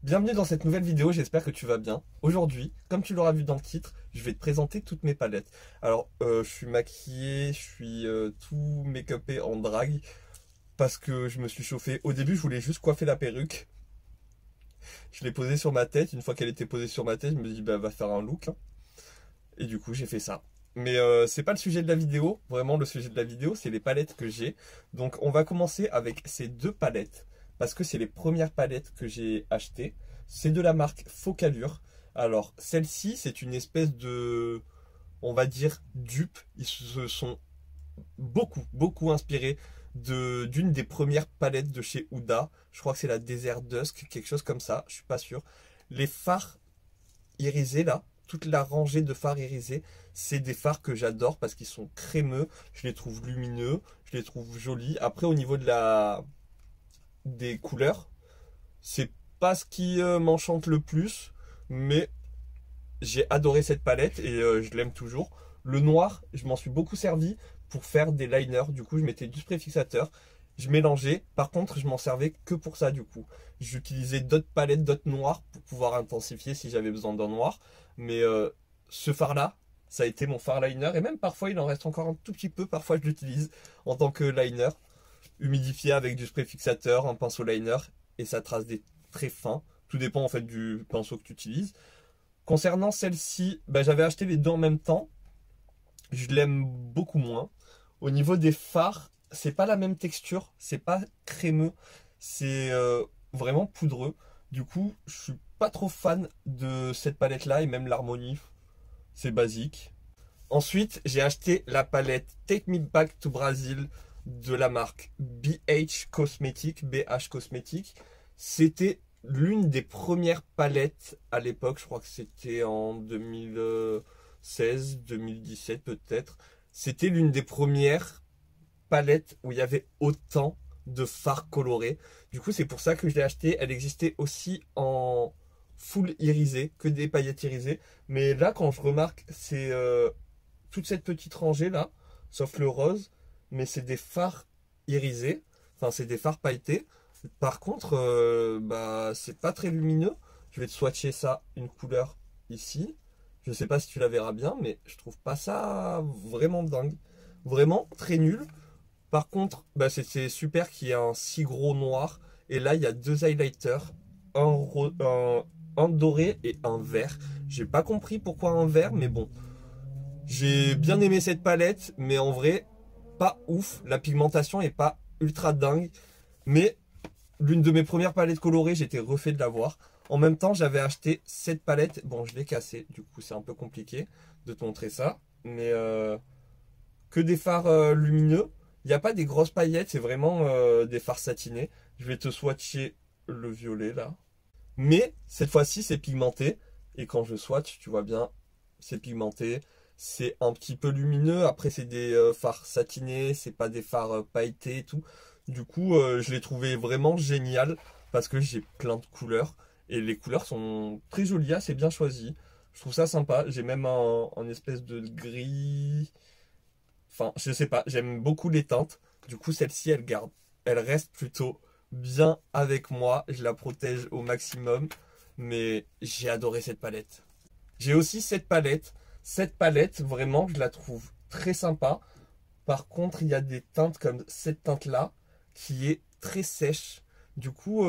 Bienvenue dans cette nouvelle vidéo, j'espère que tu vas bien. Aujourd'hui, comme tu l'auras vu dans le titre, je vais te présenter toutes mes palettes. Alors, je suis maquillé, je suis tout make-upé en drague parce que je me suis chauffé. Au début, je voulais juste coiffer la perruque. Je l'ai posée sur ma tête. Une fois qu'elle était posée sur ma tête, je me dis, bah, va faire un look. Et du coup, j'ai fait ça. Mais c'est pas le sujet de la vidéo. Vraiment, le sujet de la vidéo, c'est les palettes que j'ai. Donc, on va commencer avec ces deux palettes. Parce que c'est les premières palettes que j'ai achetées. C'est de la marque Focallure. Alors, celle-ci, c'est une espèce de, on va dire, dupe. Ils se sont beaucoup inspirés d'une des premières palettes de chez Huda. Je crois que c'est la Desert Dusk, quelque chose comme ça. Je suis pas sûr. Les fards irisés, là, toute la rangée de fards irisés, c'est des fards que j'adore parce qu'ils sont crémeux. Je les trouve lumineux, je les trouve jolis. Après, au niveau de des couleurs, c'est pas ce qui m'enchante le plus, mais j'ai adoré cette palette et je l'aime toujours. Le noir, je m'en suis beaucoup servi pour faire des liners. Du coup, je mettais du spray fixateur, je mélangeais. Par contre, je m'en servais que pour ça du coup. J'utilisais d'autres palettes, d'autres noirs pour pouvoir intensifier si j'avais besoin d'un noir. Mais ce fard-là, ça a été mon fard liner. Et même parfois, il en reste encore un tout petit peu. Parfois, je l'utilise en tant que liner. Humidifié avec du spray fixateur, un pinceau liner. Et ça trace des traits fins. Tout dépend en fait du pinceau que tu utilises. Concernant celle-ci, bah, j'avais acheté les deux en même temps. Je l'aime beaucoup moins. Au niveau des fards, c'est pas la même texture, c'est pas crémeux, c'est vraiment poudreux. Du coup, je suis pas trop fan de cette palette-là et même l'harmonie, c'est basique. Ensuite, j'ai acheté la palette Take Me Back to Brazil de la marque BH Cosmetics, BH Cosmetics. C'était l'une des premières palettes à l'époque, je crois que c'était en 2016, 2017 peut-être. C'était l'une des premières palettes où il y avait autant de fards colorés. Du coup, c'est pour ça que je l'ai acheté. Elle existait aussi en full irisé, que des paillettes irisées. Mais là, quand je remarque, c'est toute cette petite rangée là, sauf le rose, mais c'est des fards irisés. Enfin, c'est des fards pailletés. Par contre, bah, c'est pas très lumineux. Je vais te swatcher ça, une couleur ici. Je sais pas si tu la verras bien, mais je trouve pas ça vraiment dingue. Vraiment très nul. Par contre, bah, c'est super qu'il y ait un si gros noir. Et là, il y a deux highlighters. Un doré et un vert. J'ai pas compris pourquoi un vert, mais bon. J'ai bien aimé cette palette, mais en vrai, pas ouf. La pigmentation est pas ultra dingue. Mais l'une de mes premières palettes colorées, j'étais refait de l'avoir. En même temps, j'avais acheté cette palette. Bon, je l'ai cassée, du coup, c'est un peu compliqué de te montrer ça. Mais que des fards lumineux. Il n'y a pas des grosses paillettes, c'est vraiment des fards satinés. Je vais te swatcher le violet, là. Mais, cette fois-ci, c'est pigmenté. Et quand je swatch, tu vois bien, c'est pigmenté. C'est un petit peu lumineux. Après, c'est des fards satinés. C'est pas des fards pailletés et tout. Du coup, je l'ai trouvé vraiment génial parce que j'ai plein de couleurs et les couleurs sont très jolies, c'est bien choisi. Je trouve ça sympa. J'ai même un espèce de gris. Enfin, je sais pas, j'aime beaucoup les teintes. Du coup, celle-ci, elle reste plutôt bien avec moi. Je la protège au maximum, mais j'ai adoré cette palette. J'ai aussi cette palette. Cette palette, vraiment, je la trouve très sympa. Par contre, il y a des teintes comme cette teinte-là qui est très sèche. Du coup,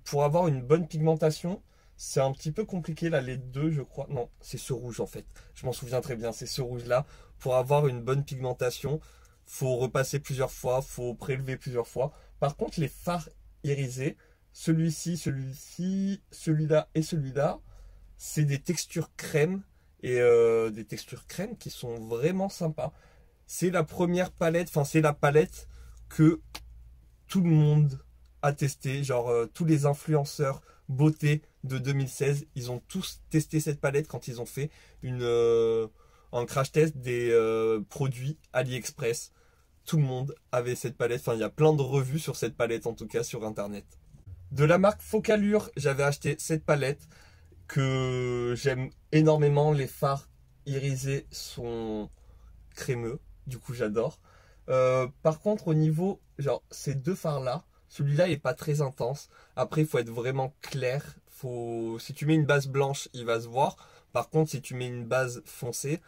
pour avoir une bonne pigmentation, c'est un petit peu compliqué là, les deux, je crois. Non, c'est ce rouge en fait. Je m'en souviens très bien, c'est ce rouge-là. Pour avoir une bonne pigmentation, faut repasser plusieurs fois, faut prélever plusieurs fois. Par contre, les fards irisés, celui-ci, celui-ci, celui-là et celui-là, c'est des textures crème et des textures crème qui sont vraiment sympas. C'est la première palette, enfin c'est la palette que tout le monde a testé. Genre tous les influenceurs beauté de 2016, ils ont tous testé cette palette quand ils ont fait un crash test des produits AliExpress. Tout le monde avait cette palette. Enfin, il y a plein de revues sur cette palette, en tout cas sur Internet. De la marque Focallure, j'avais acheté cette palette que j'aime énormément. Les fards irisés sont crémeux. Du coup, j'adore. Par contre, au niveau, genre, ces deux fards-là, celui-là est pas très intense. Après, il faut être vraiment clair, si tu mets une base blanche, il va se voir. Par contre, si tu mets une base foncée,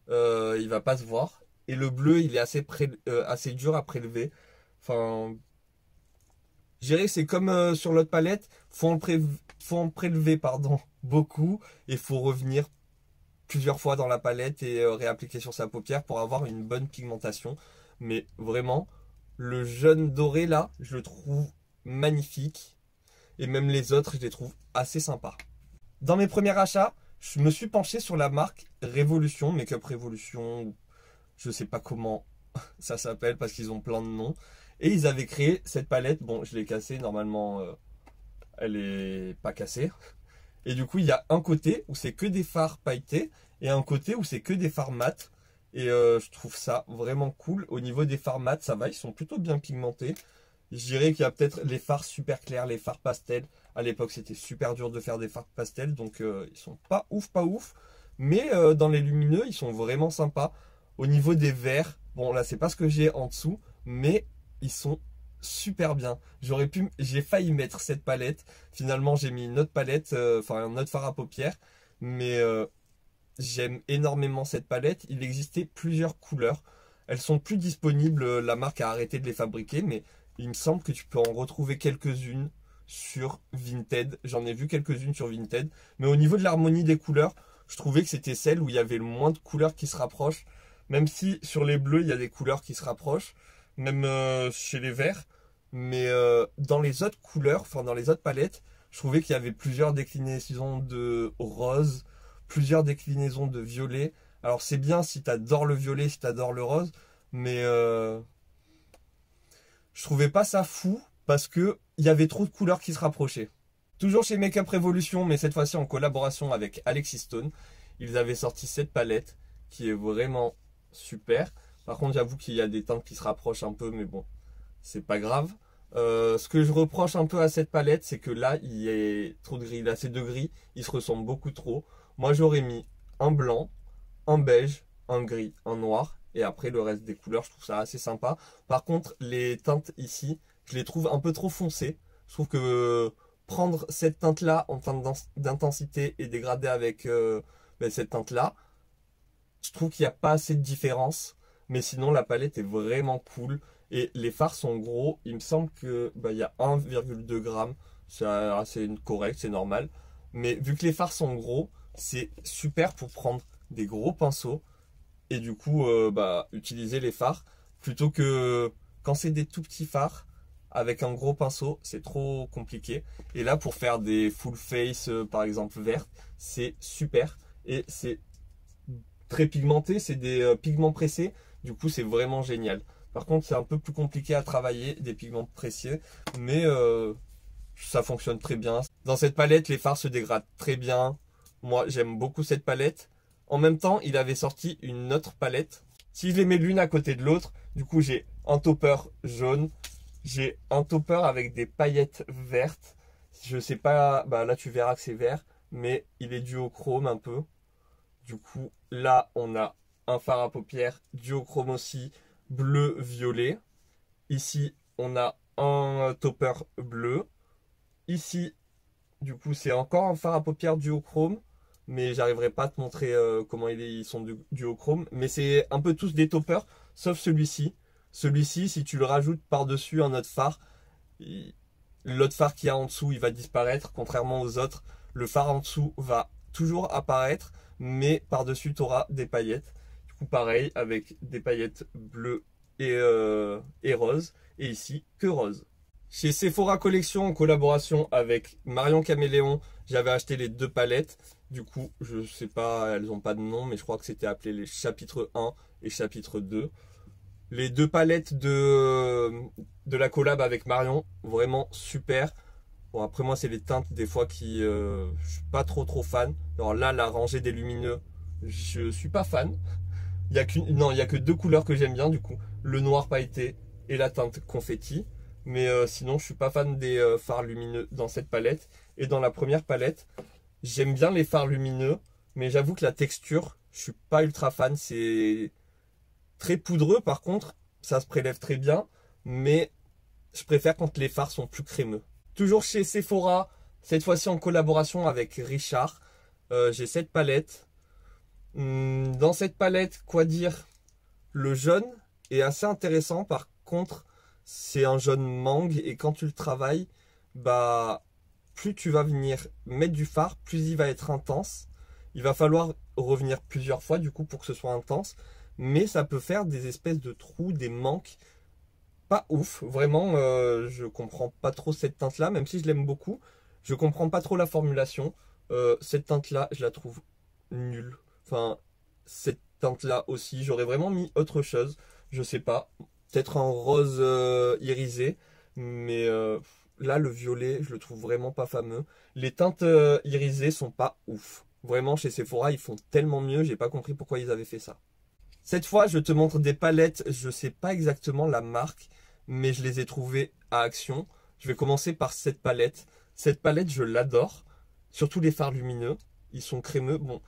il va pas se voir. Et le bleu, il est assez dur à prélever. Enfin, je dirais que c'est comme sur l'autre palette, faut en prélever pardon, beaucoup. Et faut revenir plusieurs fois dans la palette et réappliquer sur sa paupière pour avoir une bonne pigmentation. Mais vraiment, le jaune doré là, je le trouve magnifique. Et même les autres, je les trouve assez sympas. Dans mes premiers achats, je me suis penché sur la marque Révolution, Make-up Révolution, je sais pas comment ça s'appelle parce qu'ils ont plein de noms. Et ils avaient créé cette palette, bon je l'ai cassée, normalement elle est pas cassée. Et du coup il y a un côté où c'est que des fards pailletés et un côté où c'est que des fards mat. Et je trouve ça vraiment cool. Au niveau des fards mat, ça va, ils sont plutôt bien pigmentés. Je dirais qu'il y a peut-être les fards super clairs, les fards pastels. À l'époque, c'était super dur de faire des fards pastels, donc ils sont pas ouf, pas ouf. Mais dans les lumineux, ils sont vraiment sympas. Au niveau des verts, bon là, c'est pas ce que j'ai en dessous, mais ils sont super bien. J'ai failli mettre cette palette. Finalement, j'ai mis une autre palette, enfin un autre fard à paupières. Mais j'aime énormément cette palette. Il existait plusieurs couleurs. Elles sont plus disponibles. La marque a arrêté de les fabriquer, mais il me semble que tu peux en retrouver quelques-unes sur Vinted. J'en ai vu quelques-unes sur Vinted. Mais au niveau de l'harmonie des couleurs, je trouvais que c'était celle où il y avait le moins de couleurs qui se rapprochent. Même si sur les bleus, il y a des couleurs qui se rapprochent. Même chez les verts. Mais dans les autres couleurs, enfin dans les autres palettes, je trouvais qu'il y avait plusieurs déclinaisons de rose, plusieurs déclinaisons de violet. Alors c'est bien si tu adores le violet, si tu adores le rose. Mais je trouvais pas ça fou parce que il y avait trop de couleurs qui se rapprochaient. Toujours chez Make-up Revolution, mais cette fois-ci en collaboration avec Alexis Stone, ils avaient sorti cette palette qui est vraiment super. Par contre, j'avoue qu'il y a des teintes qui se rapprochent un peu, mais bon, c'est pas grave. Ce que je reproche un peu à cette palette, c'est que là, il y a trop de gris. Là, ces deux gris, ils se ressemblent beaucoup trop. Moi, j'aurais mis un blanc, un beige, un gris, un noir. Et après, le reste des couleurs, je trouve ça assez sympa. Par contre, les teintes ici, je les trouve un peu trop foncées. Je trouve que prendre cette teinte-là en teinte d'intensité et dégrader avec cette teinte-là, je trouve qu'il n'y a pas assez de différence. Mais sinon, la palette est vraiment cool. Et les fards sont gros. Il me semble que il y a 1,2 g. C'est assez correct, c'est normal. Mais vu que les fards sont gros, c'est super pour prendre des gros pinceaux. Et du coup, utiliser les fards. Plutôt que quand c'est des tout petits fards, avec un gros pinceau, c'est trop compliqué. Et là, pour faire des full face, par exemple vertes, c'est super. Et c'est très pigmenté, c'est des pigments pressés. Du coup, c'est vraiment génial. Par contre, c'est un peu plus compliqué à travailler, des pigments pressés. Mais ça fonctionne très bien. Dans cette palette, les fards se dégradent très bien. Moi, j'aime beaucoup cette palette. En même temps, il avait sorti une autre palette. Si je les mets l'une à côté de l'autre, du coup, j'ai un topper jaune. J'ai un topper avec des paillettes vertes. Je sais pas, là tu verras que c'est vert, mais il est duochrome un peu. Du coup, là, on a un fard à paupières duochrome aussi, bleu-violet. Ici, on a un topper bleu. Ici, du coup, c'est encore un fard à paupières duochrome, mais j'arriverai pas à te montrer comment ils sont duochrome. Mais c'est un peu tous des toppers, sauf celui-ci. Celui-ci, si tu le rajoutes par-dessus un autre fard, l'autre fard qu'il y a en dessous, il va disparaître. Contrairement aux autres, le fard en dessous va toujours apparaître, mais par-dessus, tu auras des paillettes. Du coup, pareil, avec des paillettes bleues et roses. Et ici, que rose. Chez Sephora Collection, en collaboration avec Marion Caméléon, j'avais acheté les deux palettes. Du coup, je sais pas, elles n'ont pas de nom, mais je crois que c'était appelé les chapitres 1 et chapitre 2. Les deux palettes de la collab avec Marion, vraiment super. Bon, après moi, c'est les teintes des fois qui je suis pas trop fan. Alors là, la rangée des lumineux, je suis pas fan. Il y a que deux couleurs que j'aime bien du coup, le noir pailleté et la teinte confetti. Mais sinon, je suis pas fan des fards lumineux dans cette palette. Et dans la première palette, j'aime bien les fards lumineux, mais j'avoue que la texture, je suis pas ultra fan. C'est très poudreux, par contre, ça se prélève très bien, mais je préfère quand les fards sont plus crémeux. Toujours chez Sephora, Cette fois-ci en collaboration avec Richard. J'ai cette palette. Dans cette palette, quoi dire? Le jaune est assez intéressant. Par contre, c'est un jaune mangue et quand tu le travailles, bah plus tu vas venir mettre du fard, plus il va être intense. Il va falloir revenir plusieurs fois du coup pour que ce soit intense. Mais ça peut faire des espèces de trous, des manques. Pas ouf, vraiment, je comprends pas trop cette teinte-là, même si je l'aime beaucoup. Je comprends pas trop la formulation. Cette teinte-là, je la trouve nulle. Enfin, cette teinte-là aussi, j'aurais vraiment mis autre chose. Je sais pas, peut-être un rose irisé, mais là, le violet, je le trouve vraiment pas fameux. Les teintes irisées sont pas ouf. Vraiment, chez Sephora, ils font tellement mieux, j'ai pas compris pourquoi ils avaient fait ça. Cette fois, je te montre des palettes, je sais pas exactement la marque, mais je les ai trouvées à Action. Je vais commencer par cette palette. Cette palette, je l'adore. Surtout les fards lumineux, ils sont crémeux. Bon,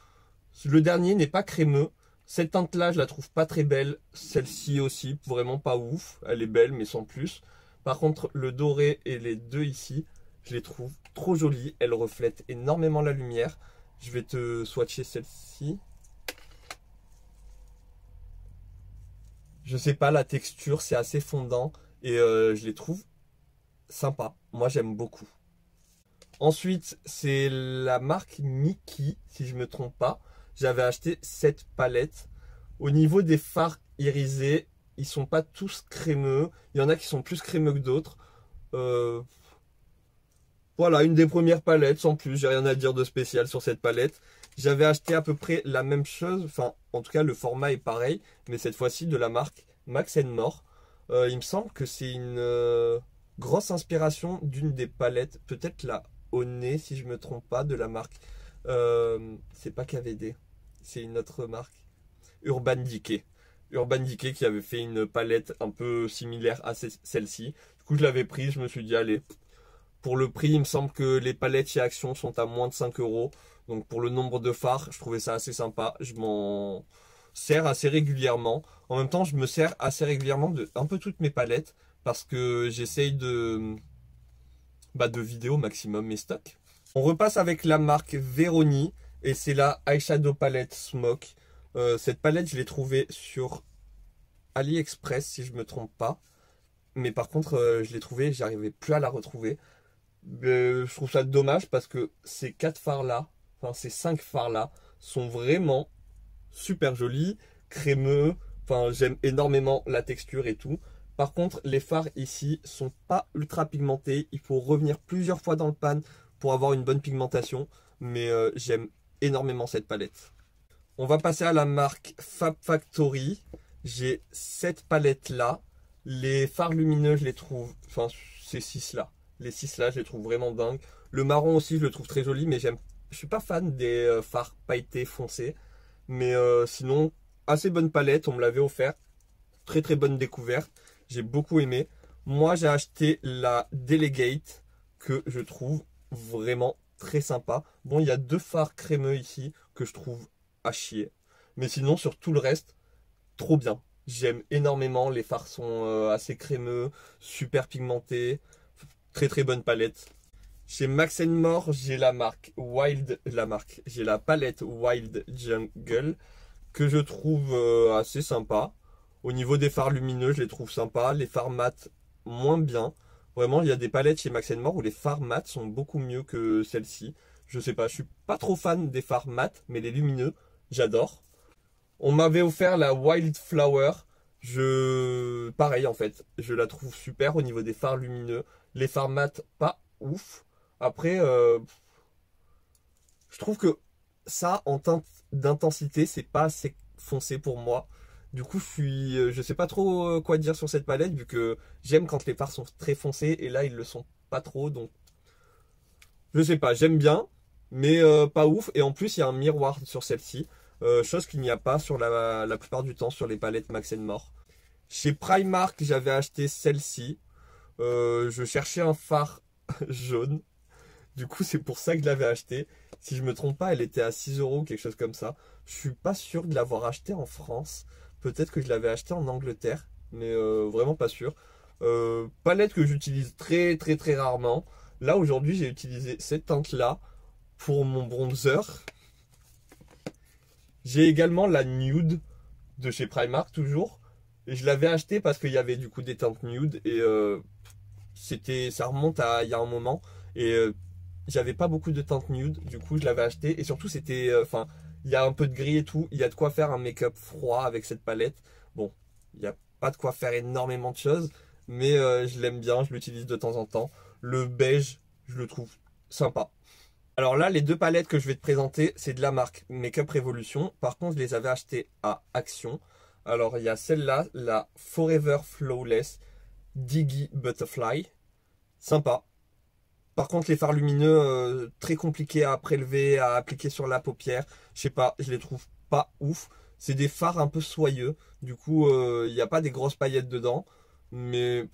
le dernier n'est pas crémeux. Cette teinte-là, je la trouve pas très belle. Celle-ci aussi, vraiment pas ouf. Elle est belle, mais sans plus. Par contre, le doré et les deux ici, je les trouve trop jolies. Elles reflètent énormément la lumière. Je vais te swatcher celle-ci. Je sais pas, la texture, c'est assez fondant et je les trouve sympas. Moi, j'aime beaucoup. Ensuite, c'est la marque Mickey, si je me trompe pas. J'avais acheté cette palette. Au niveau des fards irisés, ils sont pas tous crémeux. Il y en a qui sont plus crémeux que d'autres. Voilà, une des premières palettes, sans plus. J'ai rien à dire de spécial sur cette palette. J'avais acheté à peu près la même chose. Enfin, en tout cas, le format est pareil. Mais cette fois-ci, de la marque Max More. Il me semble que c'est une grosse inspiration d'une des palettes. Peut-être la Honey, si je me trompe pas, de la marque. C'est pas KVD. C'est une autre marque. Urban Decay. Urban Decay qui avait fait une palette un peu similaire à celle-ci. Du coup, je l'avais prise. Je me suis dit, allez. Pour le prix, il me semble que les palettes chez Action sont à moins de 5 €. Donc pour le nombre de fards, je trouvais ça assez sympa. Je m'en sers assez régulièrement. En même temps, je me sers assez régulièrement de un peu toutes mes palettes. Parce que j'essaye de vider au maximum mes stocks. On repasse avec la marque Veroni. Et c'est la Eyeshadow Palette Smoke. Cette palette, je l'ai trouvée sur AliExpress, si je me trompe pas. Mais par contre, je l'ai trouvée, j'arrivais plus à la retrouver. Je trouve ça dommage parce que ces 4 fards là, enfin ces 5 fards là, sont vraiment super jolis, crémeux. Enfin, j'aime énormément la texture et tout. Par contre, les fards ici sont pas ultra pigmentés. Il faut revenir plusieurs fois dans le pan pour avoir une bonne pigmentation. Mais j'aime énormément cette palette. On va passer à la marque Fab Factory. J'ai cette palette là. Les fards lumineux, je les trouve, enfin ces 6 là. Les 6 là, je les trouve vraiment dingues. Le marron aussi, je le trouve très joli, mais je suis pas fan des fards pailletés foncés. Mais sinon, assez bonne palette, on me l'avait offert. Très très bonne découverte. J'ai beaucoup aimé. Moi, j'ai acheté la Delegate, que je trouve vraiment très sympa. Bon, il y a 2 fards crémeux ici, que je trouve à chier. Mais sinon, sur tout le reste, trop bien. J'aime énormément. Les fards sont assez crémeux, super pigmentés. Très très bonne palette. Chez Max More, j'ai la marque j'ai la palette Wild Jungle que je trouve assez sympa. Au niveau des fards lumineux, je les trouve sympas. Les fards mat, moins bien. Vraiment, il y a des palettes chez Max More où les fards mat sont beaucoup mieux que celle-ci. Je sais pas, je suis pas trop fan des fards mat, mais les lumineux, j'adore. On m'avait offert la Wildflower. Pareil en fait, je la trouve super au niveau des fards lumineux. Les fards mat, pas ouf. Après, je trouve que ça, en teinte d'intensité, c'est pas assez foncé pour moi. Du coup, je sais pas trop quoi dire sur cette palette, vu que j'aime quand les fards sont très foncés, et là, ils le sont pas trop, donc je sais pas, j'aime bien, mais pas ouf. Et en plus, il y a un miroir sur celle-ci, chose qu'il n'y a pas sur la plupart du temps sur les palettes Max More. Chez Primark, j'avais acheté celle-ci. Je cherchais un phare jaune. Du coup, c'est pour ça que je l'avais acheté. Si je me trompe pas, elle était à 6 €, quelque chose comme ça. Je suis pas sûr de l'avoir acheté en France. Peut-être que je l'avais acheté en Angleterre, mais vraiment pas sûr. Palette que j'utilise très très très rarement. Là, aujourd'hui, j'ai utilisé cette teinte-là pour mon bronzer. J'ai également la nude de chez Primark, toujours. Et je l'avais acheté parce qu'il y avait du coup des teintes nude. Et ça remonte à il y a un moment. Et j'avais pas beaucoup de teintes nude. Du coup, je l'avais acheté. Et surtout, c'était... Enfin, il y a un peu de gris et tout. Il y a de quoi faire un make-up froid avec cette palette. Bon, il n'y a pas de quoi faire énormément de choses. Mais je l'aime bien, je l'utilise de temps en temps. Le beige, je le trouve sympa. Alors là, les deux palettes que je vais te présenter, c'est de la marque Makeup Revolution. Par contre, je les avais achetées à Action. Alors, il y a celle-là, la Forever Flawless Diggy Butterfly. Sympa. Par contre, les fards lumineux, très compliqués à prélever, à appliquer sur la paupière. Je sais pas, je les trouve pas ouf. C'est des fards un peu soyeux. Du coup, il n'y a pas des grosses paillettes dedans. Mais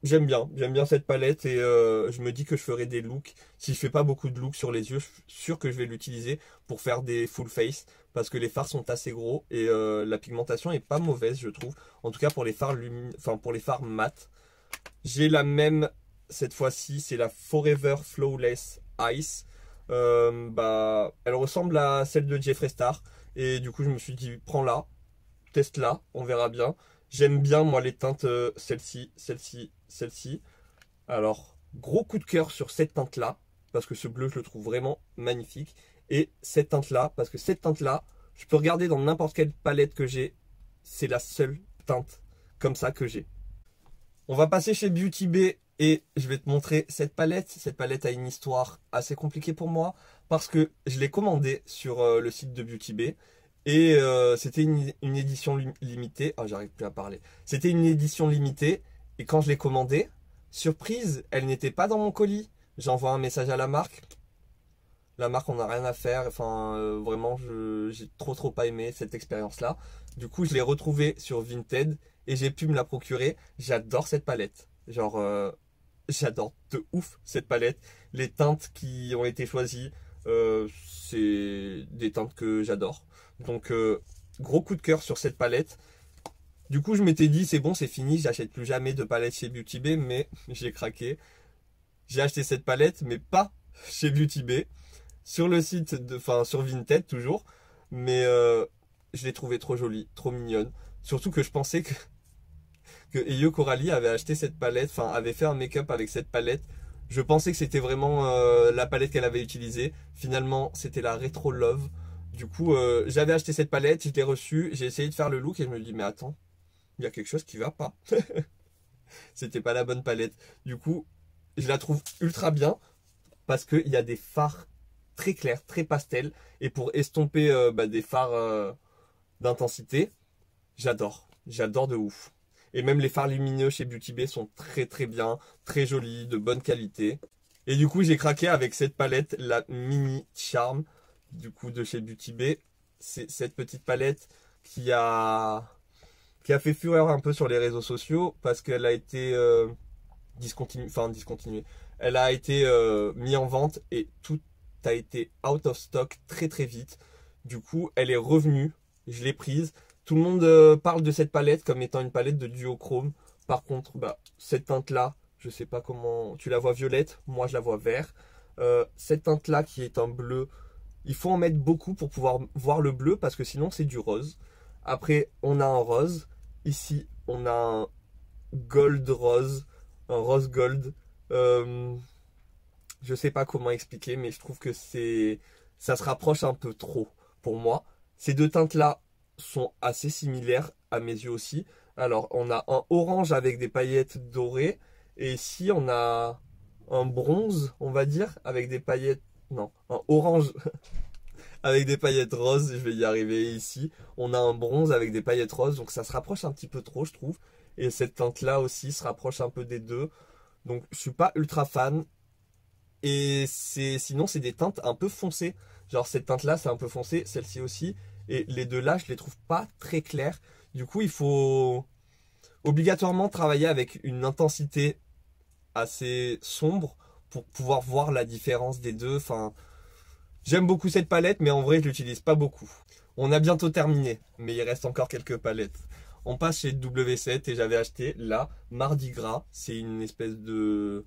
j'aime bien cette palette et je me dis que je ferai des looks. Si je fais pas beaucoup de looks sur les yeux, je suis sûr que je vais l'utiliser pour faire des full face parce que les fards sont assez gros et la pigmentation est pas mauvaise, je trouve. En tout cas pour les fards pour les fards mat. J'ai la même cette fois-ci, c'est la Forever Flawless Ice. Elle ressemble à celle de Jeffree Star et du coup je me suis dit prends-la, teste-la, on verra bien. J'aime bien moi les teintes, celle-ci, celle-ci, celle-ci. Alors, gros coup de cœur sur cette teinte-là, parce que ce bleu je le trouve vraiment magnifique. Et cette teinte-là, parce que cette teinte-là, je peux regarder dans n'importe quelle palette que j'ai, c'est la seule teinte comme ça que j'ai. On va passer chez Beauty Bay et je vais te montrer cette palette. Cette palette a une histoire assez compliquée pour moi, parce que je l'ai commandée sur le site de Beauty Bay. Et c'était une édition limitée. Ah, j'arrive plus à parler. C'était une édition limitée. Et quand je l'ai commandée, surprise, elle n'était pas dans mon colis. J'envoie un message à la marque. La marque, on n'a rien à faire. Enfin, vraiment, j'ai trop pas aimé cette expérience-là. Du coup, je l'ai retrouvée sur Vinted et j'ai pu me la procurer. J'adore cette palette. Genre, j'adore de ouf cette palette. Les teintes qui ont été choisies, c'est des teintes que j'adore. Donc gros coup de cœur sur cette palette. Du coup je m'étais dit c'est bon, c'est fini, j'achète plus jamais de palette chez Beauty Bay, mais j'ai craqué. J'ai acheté cette palette mais pas chez Beauty Bay, sur le site sur Vinted toujours, mais je l'ai trouvée trop jolie, trop mignonne. Surtout que je pensais que Eyo Coralie avait acheté cette palette, enfin avait fait un make-up avec cette palette. Je pensais que c'était vraiment la palette qu'elle avait utilisée. Finalement c'était la Retro Love. Du coup, j'avais acheté cette palette, je l'ai reçue, j'ai essayé de faire le look et je me dis mais attends, il y a quelque chose qui va pas. C'était pas la bonne palette. Du coup, je la trouve ultra bien parce qu'il y a des fards très clairs, très pastels. Et pour estomper des fards d'intensité, j'adore. J'adore de ouf. Et même les fards lumineux chez Beauty Bay sont très bien, très jolis, de bonne qualité. Et du coup, j'ai craqué avec cette palette, la Mini Charm. Du coup de chez Beauty Bay, c'est cette petite palette qui a fait fureur un peu sur les réseaux sociaux parce qu'elle a été discontinuée. Elle a été mise en vente et tout a été out of stock très vite. Du coup, elle est revenue, je l'ai prise. Tout le monde parle de cette palette comme étant une palette de duochrome. Par contre, cette teinte-là, je sais pas comment... Tu la vois violette, moi je la vois vert. Cette teinte-là qui est un bleu, il faut en mettre beaucoup pour pouvoir voir le bleu parce que sinon c'est du rose. Après, on a un rose. Ici, on a un gold rose, un rose gold. Je sais pas comment expliquer, mais je trouve que ça se rapproche un peu trop pour moi. Ces deux teintes-là sont assez similaires à mes yeux aussi. Alors, on a un orange avec des paillettes dorées. Et ici, on a un bronze, on va dire, avec des paillettes... Non, un orange avec des paillettes roses. Je vais y arriver ici. On a un bronze avec des paillettes roses. Donc, ça se rapproche un petit peu trop, je trouve. Et cette teinte-là aussi se rapproche un peu des deux. Donc, je suis pas ultra fan. Et sinon, c'est des teintes un peu foncées. Genre, cette teinte-là, c'est un peu foncé. Celle-ci aussi. Et les deux là, je les trouve pas très clairs. Du coup, il faut obligatoirement travailler avec une intensité assez sombre pour pouvoir voir la différence des deux. Enfin, j'aime beaucoup cette palette, mais en vrai, je l'utilise pas beaucoup. On a bientôt terminé, mais il reste encore quelques palettes. On passe chez W7 et j'avais acheté la Mardi Gras. C'est une espèce de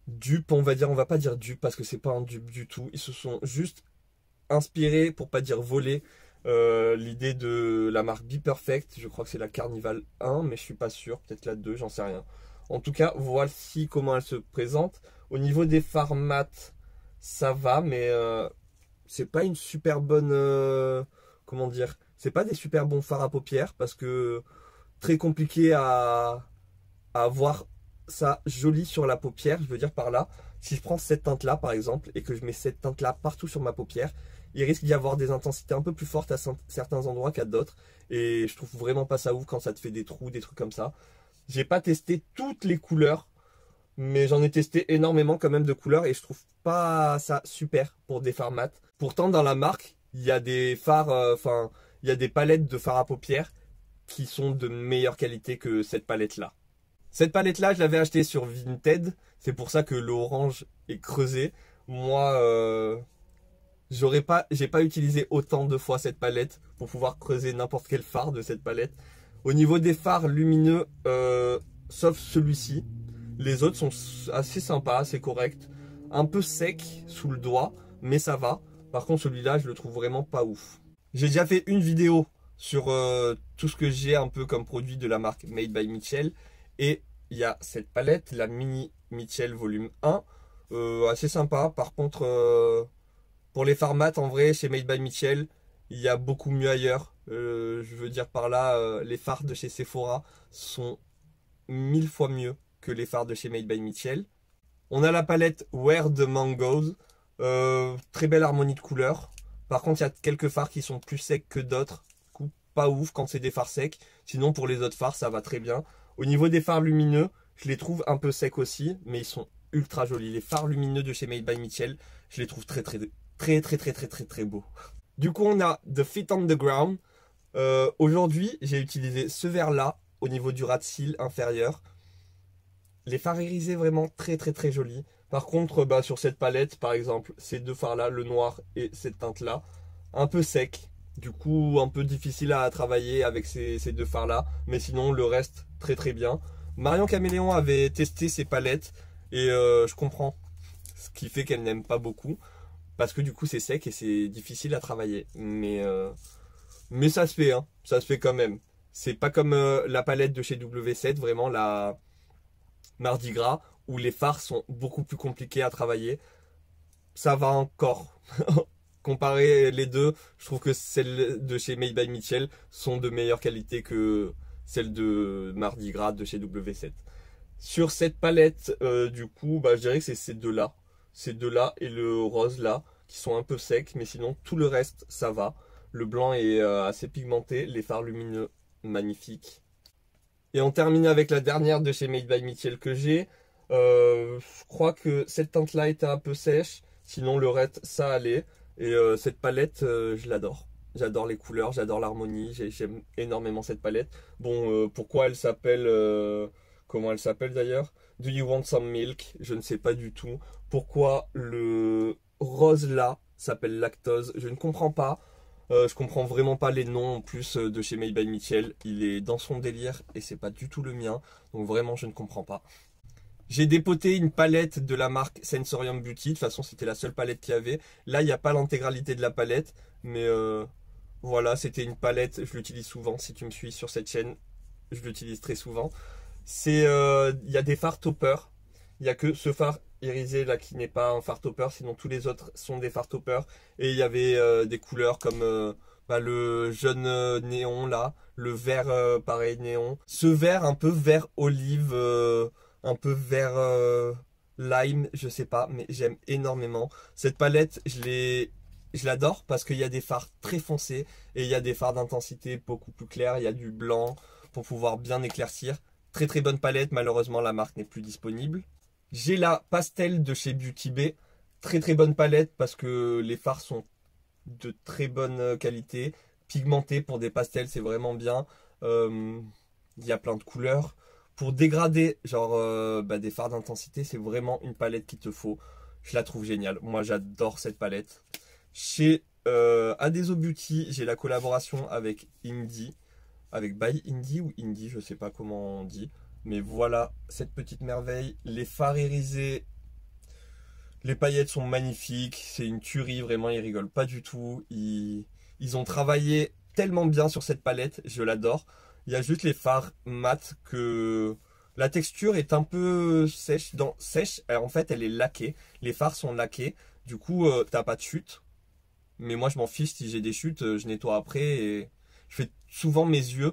dupe, on va dire, on va pas dire dupe parce que c'est pas un dupe du tout. Ils se sont juste inspirés, pour pas dire volés, l'idée de la marque Be Perfect. Je crois que c'est la Carnival 1, mais je suis pas sûr, peut-être la 2, j'en sais rien. En tout cas, voici comment elle se présente. Au niveau des fards mat, ça va, mais c'est pas une super bonne, comment dire, c'est pas des super bons fards à paupières parce que très compliqué à avoir ça joli sur la paupière. Je veux dire par là, si je prends cette teinte là par exemple et que je mets cette teinte là partout sur ma paupière, il risque d'y avoir des intensités un peu plus fortes à certains endroits qu'à d'autres, et je trouve vraiment pas ça ouf quand ça te fait des trous, des trucs comme ça. J'ai pas testé toutes les couleurs, mais j'en ai testé énormément quand même de couleurs et je trouve pas ça super pour des fards mat. Pourtant dans la marque, il y a des fards, enfin, il y a des palettes de fards à paupières qui sont de meilleure qualité que cette palette là. Cette palette là, je l'avais achetée sur Vinted, c'est pour ça que l'orange est creusé. Moi, j'ai pas utilisé autant de fois cette palette pour pouvoir creuser n'importe quel phare de cette palette. Au niveau des phares lumineux, sauf celui-ci, les autres sont assez sympas, assez corrects. Un peu sec sous le doigt, mais ça va. Par contre, celui-là, je le trouve vraiment pas ouf. J'ai déjà fait une vidéo sur tout ce que j'ai un peu comme produit de la marque Made by Mitchell. Et il y a cette palette, la Mini Mitchell volume 1, assez sympa. Par contre, pour les fards mat, en vrai, chez Made by Mitchell, il y a beaucoup mieux ailleurs. Je veux dire par là, les fards de chez Sephora sont 1000 fois mieux que les fards de chez Made by Mitchell. On a la palette Where the Mangoes, très belle harmonie de couleurs. Par contre, il y a quelques fards qui sont plus secs que d'autres. Du coup, pas ouf quand c'est des fards secs. Sinon, pour les autres fards, ça va très bien. Au niveau des fards lumineux, je les trouve un peu secs aussi, mais ils sont ultra jolis. Les fards lumineux de chez Made by Mitchell, je les trouve très beaux. Du coup, on a The Feet on the Ground. Aujourd'hui, j'ai utilisé ce vert là au niveau du ras de cils inférieur. Les fards irisés vraiment très jolis. Par contre, bah, sur cette palette, par exemple, ces deux fards là, le noir et cette teinte là, un peu sec. Du coup, un peu difficile à travailler avec ces deux fards là. Mais sinon, le reste, très bien. Marion Caméléon avait testé ces palettes et je comprends ce qui fait qu'elle n'aime pas beaucoup. Parce que du coup, c'est sec et c'est difficile à travailler. Mais ça se fait, hein. Ça se fait quand même. C'est pas comme la palette de chez W7, vraiment la Mardi Gras, où les fards sont beaucoup plus compliqués à travailler. Ça va encore. Comparer les deux, je trouve que celles de chez Made by Mitchell sont de meilleure qualité que celles de Mardi Gras de chez W7. Sur cette palette, du coup, bah, je dirais que c'est ces deux-là. Ces deux-là et le rose là, qui sont un peu secs, mais sinon tout le reste, ça va. Le blanc est assez pigmenté, les fards lumineux, magnifiques. Et on termine avec la dernière de chez Made by Mitchell que j'ai. Je crois que cette teinte-là était un peu sèche, sinon le reste, ça allait. Et cette palette, je l'adore. J'adore les couleurs, j'adore l'harmonie, j'aime énormément cette palette. Bon, pourquoi elle s'appelle... comment elle s'appelle d'ailleurs? Do you want some milk? Je ne sais pas du tout. Pourquoi le rose là s'appelle lactose? Je ne comprends pas. Je comprends vraiment pas les noms en plus de chez Made by Mitchell. Il est dans son délire et c'est pas du tout le mien. Donc vraiment, je ne comprends pas. J'ai dépoté une palette de la marque Sensorium Beauty. De toute façon, c'était la seule palette qu'il y avait. Là, il n'y a pas l'intégralité de la palette. Mais voilà, c'était une palette. Je l'utilise souvent. Si tu me suis sur cette chaîne, je l'utilise très souvent. Il y a des fards toppers. Il n'y a que ce phare irisé là qui n'est pas un phare topper. Sinon, tous les autres sont des fards toppers. Et il y avait des couleurs comme bah, le jaune néon là. Le vert pareil néon. Ce vert un peu vert olive... un peu vert lime, je sais pas, mais j'aime énormément. Cette palette, je l'adore parce qu'il y a des fards très foncés et il y a des fards d'intensité beaucoup plus clairs. Il y a du blanc pour pouvoir bien éclaircir. Très bonne palette, malheureusement la marque n'est plus disponible. J'ai la pastel de chez Beauty Bay. Très bonne palette parce que les fards sont de très bonne qualité. Pigmentés pour des pastels, c'est vraiment bien. Il y a plein de couleurs. Pour dégrader genre bah, des fards d'intensité, c'est vraiment une palette qu'il te faut. Je la trouve géniale. Moi, j'adore cette palette. Chez Adeso Beauty, j'ai la collaboration avec Indie. Avec By Indie ou Indie, je sais pas comment on dit. Mais voilà, cette petite merveille. Les fards irisés Les paillettes sont magnifiques, c'est une tuerie, vraiment, ils rigolent pas du tout. Ils ont travaillé tellement bien sur cette palette, je l'adore. Il y a juste les fards mat que la texture est un peu sèche. Sèche, en fait, elle est laquée. Les fards sont laqués, du coup, t'as pas de chute. Mais moi, je m'en fiche, si j'ai des chutes, je nettoie après et je fais souvent mes yeux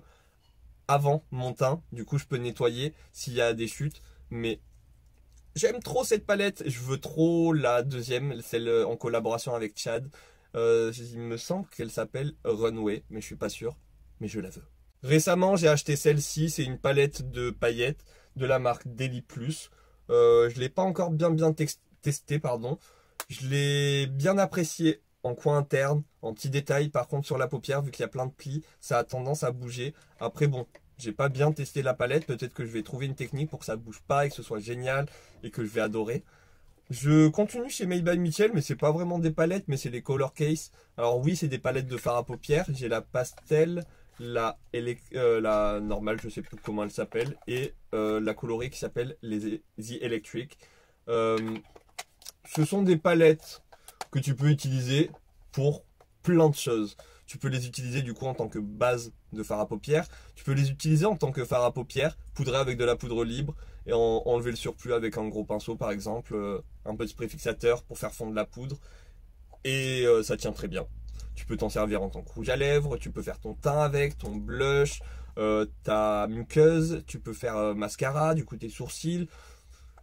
avant mon teint. Du coup, je peux nettoyer s'il y a des chutes. Mais j'aime trop cette palette. Je veux trop la deuxième, celle en collaboration avec Chad. Il me semble qu'elle s'appelle Runway, mais je suis pas sûr. Mais je la veux. Récemment, j'ai acheté celle-ci. C'est une palette de paillettes de la marque Deli Plus. Je l'ai pas encore bien testé, pardon. Je l'ai bien apprécié en coin interne, en petits détails. Par contre, sur la paupière, vu qu'il y a plein de plis, ça a tendance à bouger. Après, bon, j'ai pas bien testé la palette. Peut-être que je vais trouver une technique pour que ça bouge pas et que ce soit génial et que je vais adorer. Je continue chez Made by Mitchell, mais c'est pas vraiment des palettes, mais c'est des color case. Alors oui, c'est des palettes de fard à paupières. J'ai la pastel, la normale, je sais plus comment elle s'appelle, et la colorée qui s'appelle The Electric. Ce sont des palettes que tu peux utiliser pour plein de choses. Tu peux les utiliser du coup en tant que base de fard à paupières. Tu peux les utiliser en tant que fard à paupières, poudrer avec de la poudre libre et enlever le surplus avec un gros pinceau par exemple, un peu de spray fixateur pour faire fondre la poudre. Et ça tient très bien. Tu peux t'en servir en tant que rouge à lèvres, tu peux faire ton teint avec, ton blush, ta muqueuse, tu peux faire mascara, du coup tes sourcils.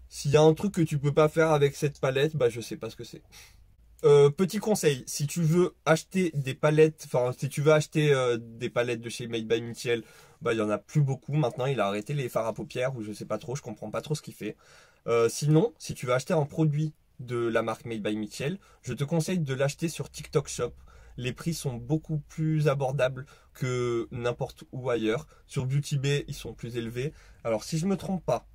S'il y a un truc que tu peux pas faire avec cette palette, bah je sais pas ce que c'est. Petit conseil, si tu veux acheter des palettes, enfin si tu veux acheter des palettes de chez Made by Mitchell, bah il y en a plus beaucoup maintenant, il a arrêté les fards à paupières ou je sais pas trop, je comprends pas trop ce qu'il fait. Sinon, si tu veux acheter un produit de la marque Made by Mitchell, je te conseille de l'acheter sur TikTok Shop. Les prix sont beaucoup plus abordables que n'importe où ailleurs. Sur Beauty Bay, ils sont plus élevés. Alors si je me trompe pas,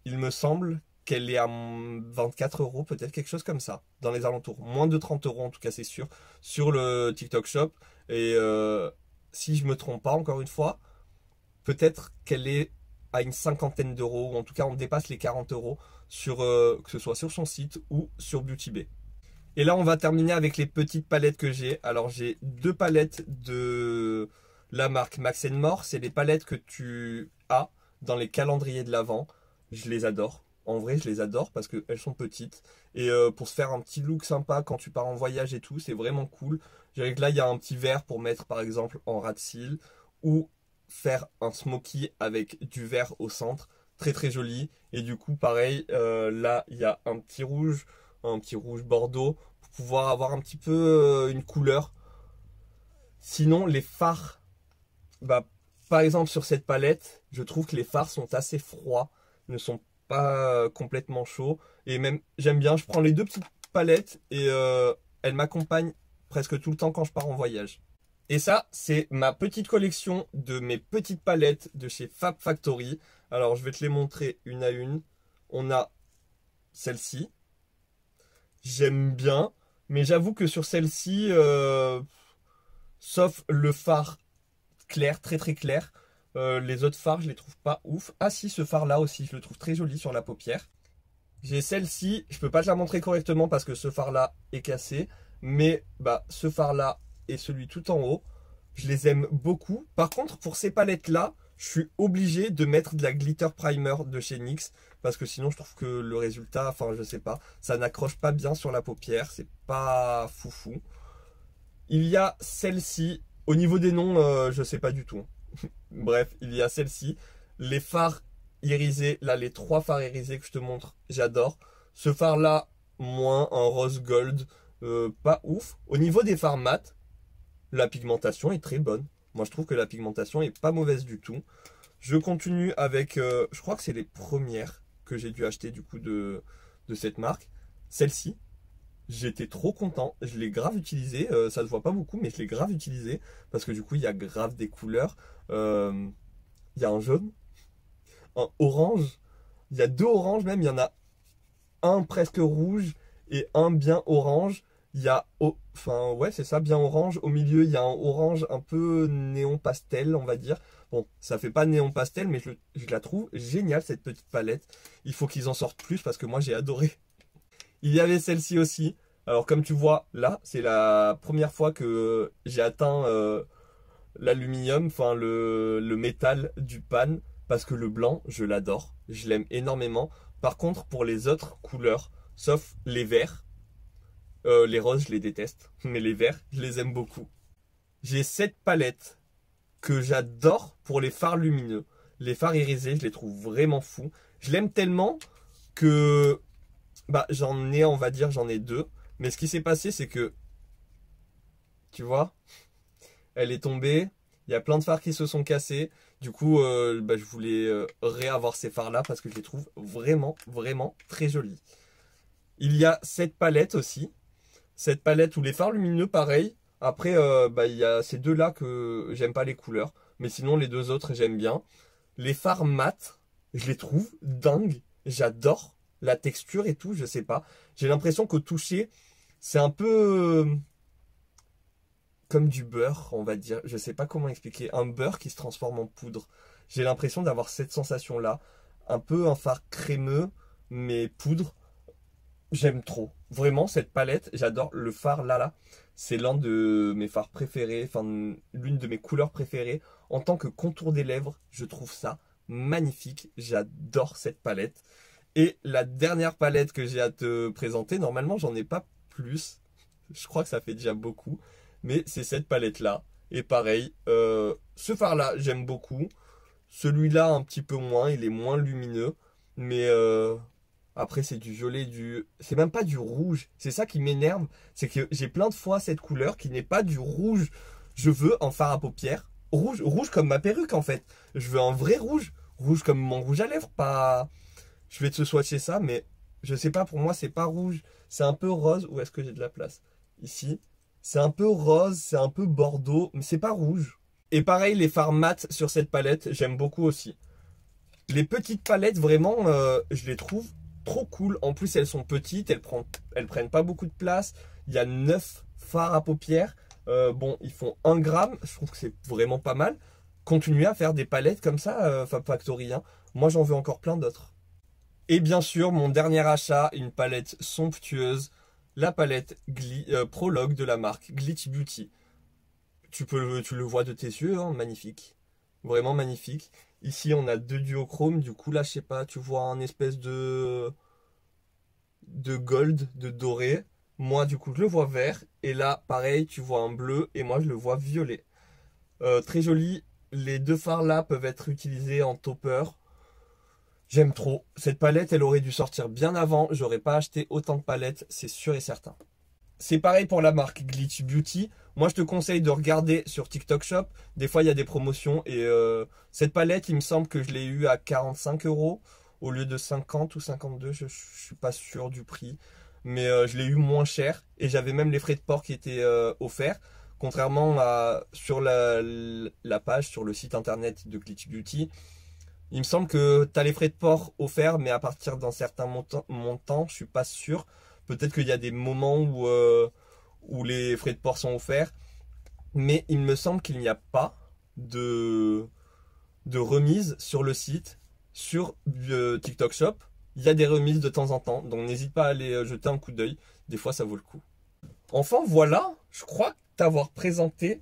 il me semble qu'elle est à 24 euros, peut-être quelque chose comme ça, dans les alentours. Moins de 30 euros en tout cas, c'est sûr, sur le TikTok Shop. Et si je me trompe pas, encore une fois, peut-être qu'elle est à une cinquantaine d'euros, ou en tout cas on dépasse les 40 euros, sur, que ce soit sur son site ou sur Beauty Bay. Et là, on va terminer avec les petites palettes que j'ai. Alors, j'ai deux palettes de la marque Max More. C'est les palettes que tu as dans les calendriers de l'Avent. Je les adore. En vrai, je les adore parce qu'elles sont petites. Et pour se faire un petit look sympa quand tu pars en voyage et tout, c'est vraiment cool. Je dirais que là, il y a un petit verre pour mettre par exemple en ras de cils ou faire un smoky avec du vert au centre. Très très joli. Et du coup, pareil, là, il y a un petit rouge bordeaux pour pouvoir avoir un petit peu une couleur. Sinon, les fards, bah, par exemple sur cette palette, je trouve que les fards sont assez froids, ne sont pas complètement chauds. Et même, j'aime bien, je prends les deux petites palettes et elles m'accompagnent presque tout le temps quand je pars en voyage. Et ça, c'est ma petite collection de mes petites palettes de chez Fab Factory. Alors, je vais te les montrer une à une. On a celle-ci. J'aime bien, mais j'avoue que sur celle-ci, sauf le fard clair, très très clair, les autres fards, je les trouve pas ouf. Ah si, ce fard-là aussi, je le trouve très joli sur la paupière. J'ai celle-ci, je peux pas te la montrer correctement parce que ce fard-là est cassé, mais bah ce fard-là et celui tout en haut, je les aime beaucoup. Par contre, pour ces palettes-là, je suis obligé de mettre de la glitter primer de chez NYX parce que sinon je trouve que le résultat, enfin je sais pas, ça n'accroche pas bien sur la paupière, c'est pas foufou. Il y a celle-ci, au niveau des noms, je sais pas du tout. Bref, il y a celle-ci, les fards irisés, là les trois fards irisés que je te montre, j'adore. Ce phare-là, moins un rose gold, pas ouf. Au niveau des fards mat, la pigmentation est très bonne. Moi je trouve que la pigmentation est pas mauvaise du tout. Je continue avec, je crois que c'est les premières que j'ai dû acheter du coup de cette marque. Celle-ci, j'étais trop content, je l'ai grave utilisé, ça se voit pas beaucoup mais je l'ai grave utilisé parce que du coup il y a grave des couleurs. Il y a un jaune, un orange, il y a deux oranges même, il y en a un presque rouge et un bien orange. Il y a, enfin ouais c'est ça, bien orange. Au milieu il y a un orange un peu néon pastel on va dire. Bon ça fait pas néon pastel mais je la trouve géniale cette petite palette. Il faut qu'ils en sortent plus parce que moi j'ai adoré. Il y avait celle-ci aussi. Alors comme tu vois, là, c'est la première fois que j'ai atteint l'aluminium, enfin le métal du pan, parce que le blanc, je l'adore. Je l'aime énormément. Par contre, pour les autres couleurs, sauf les verts, les roses, je les déteste, mais les verts, je les aime beaucoup. J'ai cette palette que j'adore pour les fards lumineux. Les fards irisés, je les trouve vraiment fous. Je l'aime tellement que bah j'en ai, on va dire, j'en ai deux. Mais ce qui s'est passé, c'est que, tu vois, elle est tombée. Il y a plein de fards qui se sont cassés. Du coup, bah, je voulais réavoir ces fards-là parce que je les trouve vraiment, vraiment très jolis. Il y a cette palette aussi. Cette palette où les fards lumineux, pareil. Après, bah, il y a ces deux-là que j'aime pas les couleurs. Mais sinon, les deux autres, j'aime bien. Les fards mat, je les trouve dingues. J'adore la texture et tout, je sais pas. J'ai l'impression qu'au toucher, c'est un peu comme du beurre, on va dire. Je sais pas comment expliquer. Un beurre qui se transforme en poudre. J'ai l'impression d'avoir cette sensation-là. Un peu un fard crémeux, mais poudre. J'aime trop. Vraiment, cette palette, j'adore le fard là. C'est l'un de mes fards préférés, enfin l'une de mes couleurs préférées. En tant que contour des lèvres, je trouve ça magnifique. J'adore cette palette. Et la dernière palette que j'ai à te présenter, normalement j'en ai pas plus. Je crois que ça fait déjà beaucoup. Mais c'est cette palette là. Et pareil, ce fard là, j'aime beaucoup. Celui-là, un petit peu moins, il est moins lumineux. Mais après, c'est du violet, c'est même pas du rouge. C'est ça qui m'énerve. C'est que j'ai plein de fois cette couleur qui n'est pas du rouge. Je veux un fard à paupières. Rouge, rouge comme ma perruque en fait. Je veux un vrai rouge. Rouge comme mon rouge à lèvres. Pas. Je vais te swatcher ça, mais je sais pas, pour moi, c'est pas rouge. C'est un peu rose. Où est-ce que j'ai de la place? Ici. C'est un peu rose, c'est un peu bordeaux, mais c'est pas rouge. Et pareil, les fards mat sur cette palette, j'aime beaucoup aussi. Les petites palettes, vraiment, je les trouve trop cool. En plus, elles sont petites, elles prennent pas beaucoup de place. Il y a 9 fards à paupières. Bon, ils font 1 gramme. Je trouve que c'est vraiment pas mal. Continuez à faire des palettes comme ça, Fab Factory, hein. Moi, j'en veux encore plein d'autres. Et bien sûr, mon dernier achat, une palette somptueuse. La palette Prologue de la marque Glitch Beauty. Tu le vois de tes yeux, hein, magnifique. Vraiment magnifique. Ici, on a deux duochromes. Du coup, là, je sais pas, tu vois un espèce de gold, de doré. Moi, du coup, je le vois vert. Et là, pareil, tu vois un bleu. Et moi, je le vois violet. Très joli. Les deux fards là peuvent être utilisés en topper. J'aime trop. Cette palette, elle aurait dû sortir bien avant. J'aurais pas acheté autant de palettes, c'est sûr et certain. C'est pareil pour la marque Glitch Beauty. Moi, je te conseille de regarder sur TikTok Shop. Des fois, il y a des promotions. Et cette palette, il me semble que je l'ai eue à 45 € au lieu de 50 ou 52. Je suis pas sûr du prix. Mais je l'ai eu moins cher. Et j'avais même les frais de port qui étaient offerts. Contrairement à sur la page, sur le site internet de Glitch Beauty. Il me semble que tu as les frais de port offerts, mais à partir d'un certain montant, je suis pas sûr. Peut-être qu'il y a des moments où les frais de port sont offerts, mais il me semble qu'il n'y a pas de remise sur le site, sur TikTok Shop. Il y a des remises de temps en temps, donc n'hésite pas à aller jeter un coup d'œil. Des fois, ça vaut le coup. Enfin, voilà, je crois t'avoir présenté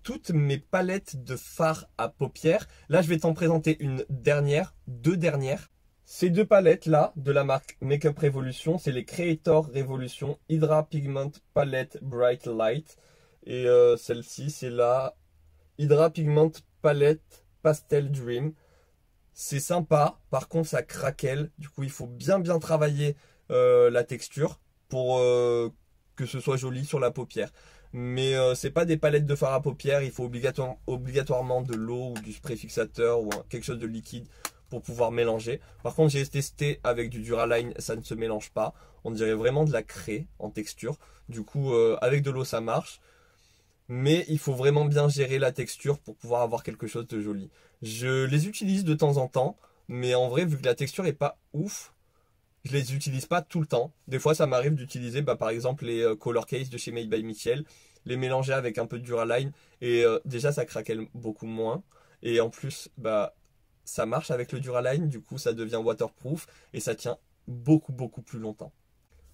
toutes mes palettes de fards à paupières. Là, je vais t'en présenter deux dernières. Ces deux palettes là, de la marque Makeup Revolution, c'est les Creator Revolution Hydra Pigment Palette Bright Light. Et celle-ci, c'est la Hydra Pigment Palette Pastel Dream. C'est sympa, par contre ça craquelle. Du coup, il faut bien travailler la texture pour que ce soit joli sur la paupière. Mais c'est pas des palettes de fard à paupières, il faut obligatoirement de l'eau ou du spray fixateur ou quelque chose de liquide pour pouvoir mélanger. Par contre, j'ai testé avec du Duraline, ça ne se mélange pas. On dirait vraiment de la craie en texture. Du coup, avec de l'eau, ça marche. Mais il faut vraiment bien gérer la texture pour pouvoir avoir quelque chose de joli. Je les utilise de temps en temps, mais en vrai, vu que la texture est pas ouf, je les utilise pas tout le temps. Des fois, ça m'arrive d'utiliser par exemple les Color Case de chez Made by Michel, les mélanger avec un peu de Duraline et déjà ça craquelle beaucoup moins. Et en plus, ça marche avec le Duraline, du coup ça devient waterproof et ça tient beaucoup plus longtemps.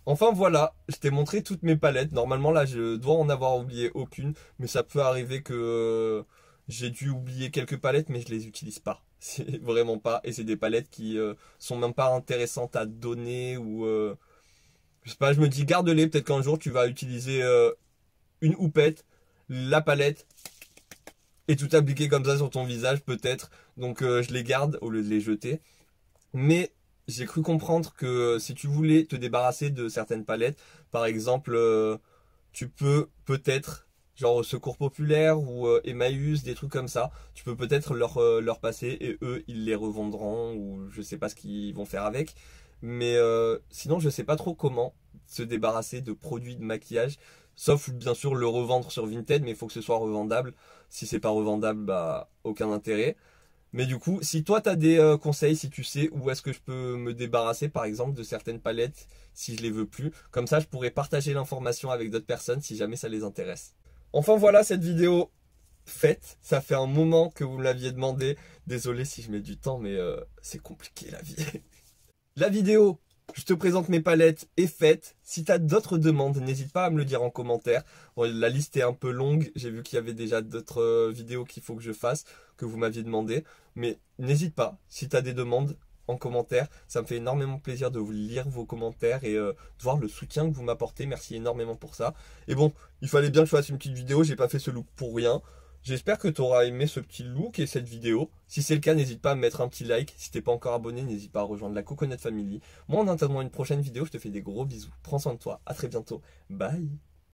Enfin voilà, je t'ai montré toutes mes palettes. Normalement là je dois en avoir oublié aucune, mais ça peut arriver que j'ai dû oublier quelques palettes, mais je les utilise pas. C'est vraiment pas. Et c'est des palettes qui sont même pas intéressantes à donner ou je sais pas, je me dis garde-les, peut-être qu'un jour tu vas utiliser une houppette, la palette et tout appliquer comme ça sur ton visage peut-être. Donc je les garde au lieu de les jeter. Mais j'ai cru comprendre que si tu voulais te débarrasser de certaines palettes, par exemple, tu peux peut-être, genre Secours Populaire ou Emmaüs, des trucs comme ça, tu peux peut-être leur passer et eux, ils les revendront ou je sais pas ce qu'ils vont faire avec. Mais sinon, je sais pas trop comment se débarrasser de produits de maquillage, sauf bien sûr le revendre sur Vinted, mais il faut que ce soit revendable. Si c'est pas revendable, bah aucun intérêt. Mais du coup, si toi tu as des conseils, si tu sais où est-ce que je peux me débarrasser par exemple de certaines palettes si je les veux plus, comme ça je pourrais partager l'information avec d'autres personnes si jamais ça les intéresse. Enfin voilà cette vidéo faite, ça fait un moment que vous me l'aviez demandé, désolé si je mets du temps mais c'est compliqué la vie. La vidéo, je te présente mes palettes, est faite. Si tu as d'autres demandes, n'hésite pas à me le dire en commentaire. Bon, la liste est un peu longue, j'ai vu qu'il y avait déjà d'autres vidéos qu'il faut que je fasse, que vous m'aviez demandé. Mais n'hésite pas, si tu as des demandes en commentaire, ça me fait énormément plaisir de vous lire vos commentaires et de voir le soutien que vous m'apportez. Merci énormément pour ça. Et bon, il fallait bien que je fasse une petite vidéo, j'ai pas fait ce look pour rien. J'espère que tu auras aimé ce petit look et cette vidéo. Si c'est le cas, n'hésite pas à me mettre un petit like. Si t'es pas encore abonné, n'hésite pas à rejoindre la Coconut Family. Moi, en attendant une prochaine vidéo, je te fais des gros bisous. Prends soin de toi. À très bientôt. Bye.